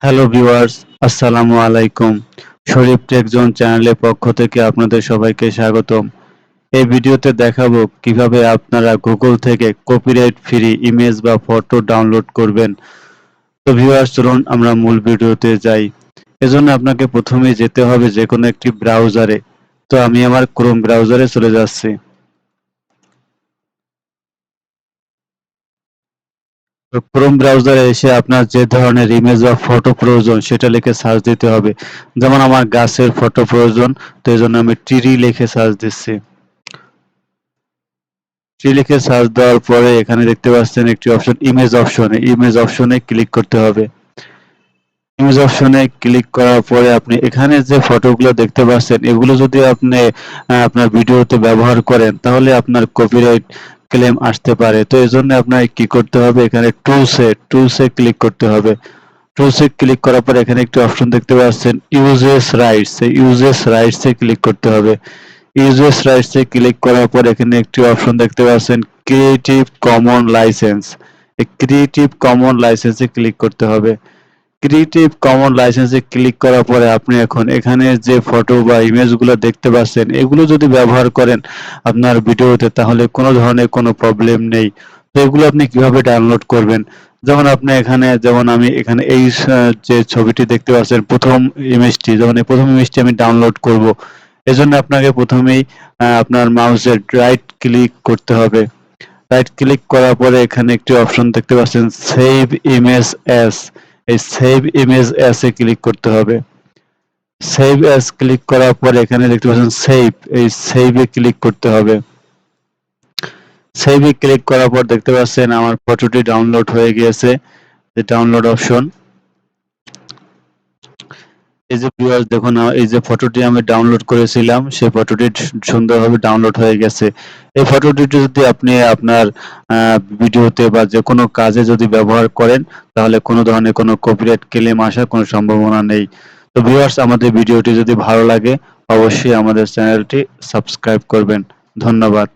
Hello viewers, আসসালামু আলাইকুম। শরীফ take zone চ্যানেলের পক্ষ থেকে আপনাদের সবাইকে স্বাগতম। এই ভিডিওতে দেখাবো কিভাবে আপনারা গুগল থেকে কপিরাইট ফ্রি ইমেজ বা ফটো ডাউনলোড করবেন। তো ভিউয়ার্স, চলুন আমরা মূল ভিডিওতে যাই। এজন্য আপনাকে প্রথমেই যেতে হবে যে কোনো একটি ব্রাউজারে। তো আমি আমার ক্রোম ব্রাউজারে চলে যাচ্ছি। তো ক্রোম ব্রাউজারে এসে আপনার যে ধরনের ইমেজ বা ফটো প্রয়োজন সেটা লিখে সার্চ দিতে হবে। যেমন আমার গাছের ফটো প্রয়োজন, তো এই জন্য আমি ট্রি লিখে সার্চ দিচ্ছি। ট্রি লিখে সার্চ দেওয়ার পরে এখানে দেখতে পাচ্ছেন একটি অপশন, ইমেজ অপশনে ক্লিক করতে হবে। ইমেজ অপশনে ক্লিক করার পরে আপনি এখানে যে ফটোগুলো দেখতে পাচ্ছেন এগুলো যদি আপনি আপনার ভিডিওতে ব্যবহার করেন তাহলে আপনার কপিরাইট ক্লেম আসতে পারে। তো এই জন্য আপনার কি করতে হবে, এখানে টুলসে ক্লিক করতে হবে। টুলসে ক্লিক করার পর এখানে একটি অপশন দেখতে পাচ্ছেন ইউজেস রাইটসে ক্লিক করতে হবে। ইউজেস রাইটসে ক্লিক করার পর এখানে একটি অপশন দেখতে পাচ্ছেন ক্রিয়েটিভ কমন লাইসেন্স। এই ক্রিয়েটিভ কমন লাইসেন্সে ক্লিক করতে হবে। ক্রিয়েটিভ কমন লাইসেন্সে ক্লিক করার পরে আপনি এখন এখানে যে ফটো বা ইমেজগুলো দেখতে পাচ্ছেন এগুলো যদি ব্যবহার করেন আপনার ভিডিওতে তাহলে কোনো ধরনের কোনো প্রবলেম নেই। তো এগুলো আপনি কিভাবে ডাউনলোড করবেন, যেমন আমি এখানে এই যে ছবিটি দেখতে পাচ্ছেন যেমন এই প্রথম ইমেজটি আমি ডাউনলোড করব। এজন্য আপনাকে প্রথমেই আপনার মাউসের রাইট ক্লিক করতে হবে। রাইট ক্লিক করার পরে এখানে একটি অপশন দেখতে পাচ্ছেন সেভ ইমেজ অ্যাজ। এই save image as a click করতে হবে। সেভ অ্যাজ ক্লিক করার পরে এখানে দেখতে পাচ্ছেন এই সেভ এ ক্লিক করতে হবে। সেভ এ ক্লিক করার পর দেখতে পাচ্ছেন আমার ফটোটি ডাউনলোড হয়ে গিয়েছে। যে ডাউনলোড অপশন, এই যে ভিউয়ার্স দেখুন, এই যে ফটোটি আমি ডাউনলোড করেছিলাম সেই ফটোটি সুন্দরভাবে ডাউনলোড হয়ে গেছে। এই ফটোটি যদি আপনি আপনার ভিডিওতে বা যে কোনো কাজে যদি ব্যবহার করেন তাহলে কোনো ধরনের কোনো কপিরাইট ক্লেম আসার কোনো সম্ভাবনা নেই। তো ভিউয়ার্স, আমাদের ভিডিওটি যদি ভালো লাগে অবশ্যই আমাদের চ্যানেলটি সাবস্ক্রাইব করবেন। ধন্যবাদ।